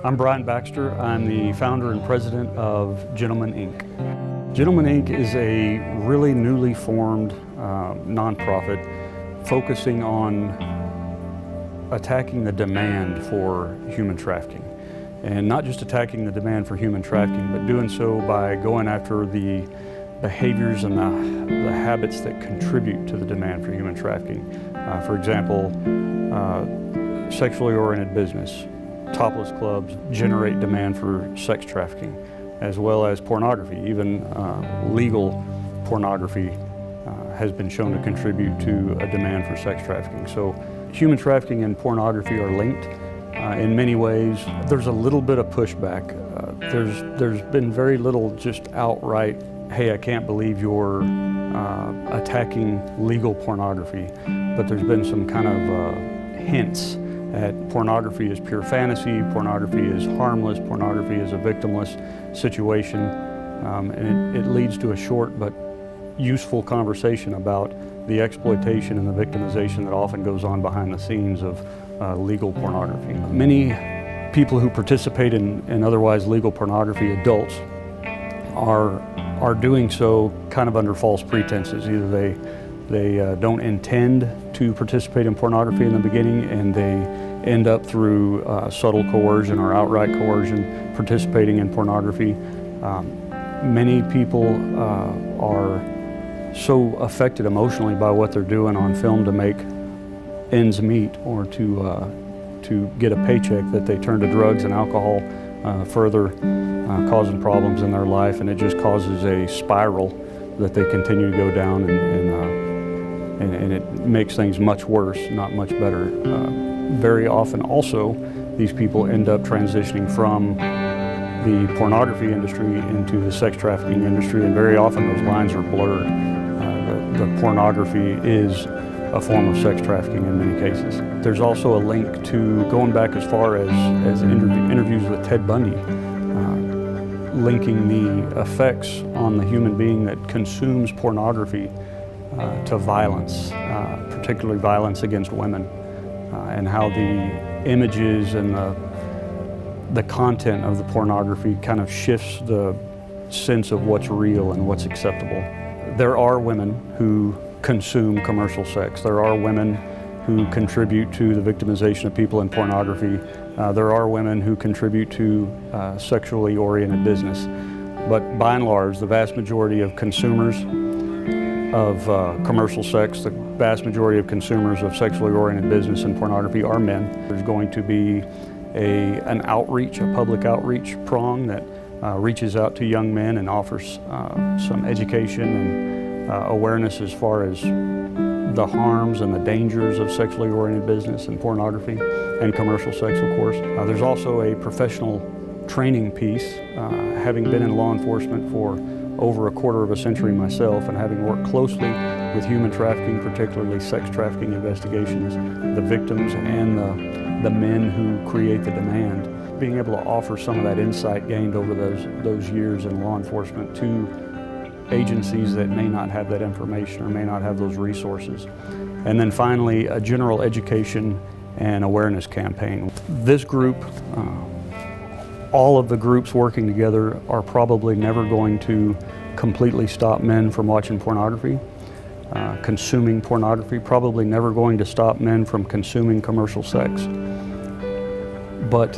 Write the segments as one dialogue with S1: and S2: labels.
S1: I'm Brian Baxter. I'm the founder and president of Gentleman Inc. Gentleman Inc. is a really newly formed nonprofit focusing on attacking the demand for human trafficking. And not just attacking the demand for human trafficking, but doing so by going after the behaviors and the habits that contribute to the demand for human trafficking. For example, sexually oriented business. Topless clubs generate demand for sex trafficking, as well as pornography. Even legal pornography has been shown to contribute to a demand for sex trafficking. So human trafficking and pornography are linked in many ways. There's a little bit of pushback. There's been very little just outright, hey, I can't believe you're attacking legal pornography, but there's been some kind of hints at pornography is pure fantasy, pornography is harmless, pornography is a victimless situation, and it leads to a short but useful conversation about the exploitation and the victimization that often goes on behind the scenes of legal pornography. Many people who participate in otherwise legal pornography, adults, are doing so kind of under false pretenses. Either they don't intend to participate in pornography in the beginning, and they end up through subtle coercion or outright coercion participating in pornography. Many people are so affected emotionally by what they're doing on film to make ends meet or to get a paycheck that they turn to drugs and alcohol, further causing problems in their life, and it just causes a spiral that they continue to go down, and it makes things much worse, not much better. Very often also, these people end up transitioning from the pornography industry into the sex trafficking industry, and very often those lines are blurred. The pornography is a form of sex trafficking in many cases. There's also a link to going back as far as interviews with Ted Bundy, linking the effects on the human being that consumes pornography to violence, particularly violence against women, and how the images and the content of the pornography kind of shifts the sense of what's real and what's acceptable. There are women who consume commercial sex. There are women who contribute to the victimization of people in pornography. There are women who contribute to sexually oriented business. But by and large, the vast majority of consumers of commercial sex, the vast majority of consumers of sexually oriented business and pornography are men. There's going to be an outreach, a public outreach prong that reaches out to young men and offers some education and awareness as far as the harms and the dangers of sexually oriented business and pornography and commercial sex, of course. There's also a professional training piece. Having been in law enforcement for over a quarter of a century myself, and having worked closely with human trafficking, particularly sex trafficking investigations, the victims and the men who create the demand, being able to offer some of that insight gained over those years in law enforcement to agencies that may not have that information or may not have those resources. And then finally, a general education and awareness campaign. This group, all of the groups working together are probably never going to completely stop men from watching pornography, consuming pornography, probably never going to stop men from consuming commercial sex. But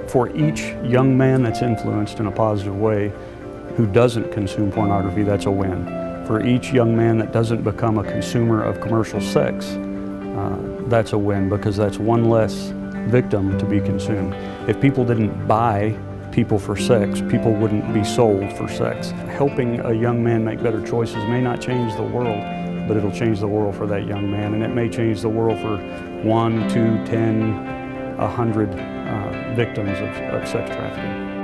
S1: for each young man that's influenced in a positive way who doesn't consume pornography, that's a win. For each young man that doesn't become a consumer of commercial sex, that's a win, because that's one less victim to be consumed. If people didn't buy people for sex, people wouldn't be sold for sex. Helping a young man make better choices may not change the world, but it'll change the world for that young man, and it may change the world for 1, 2, 10, 100 victims of sex trafficking.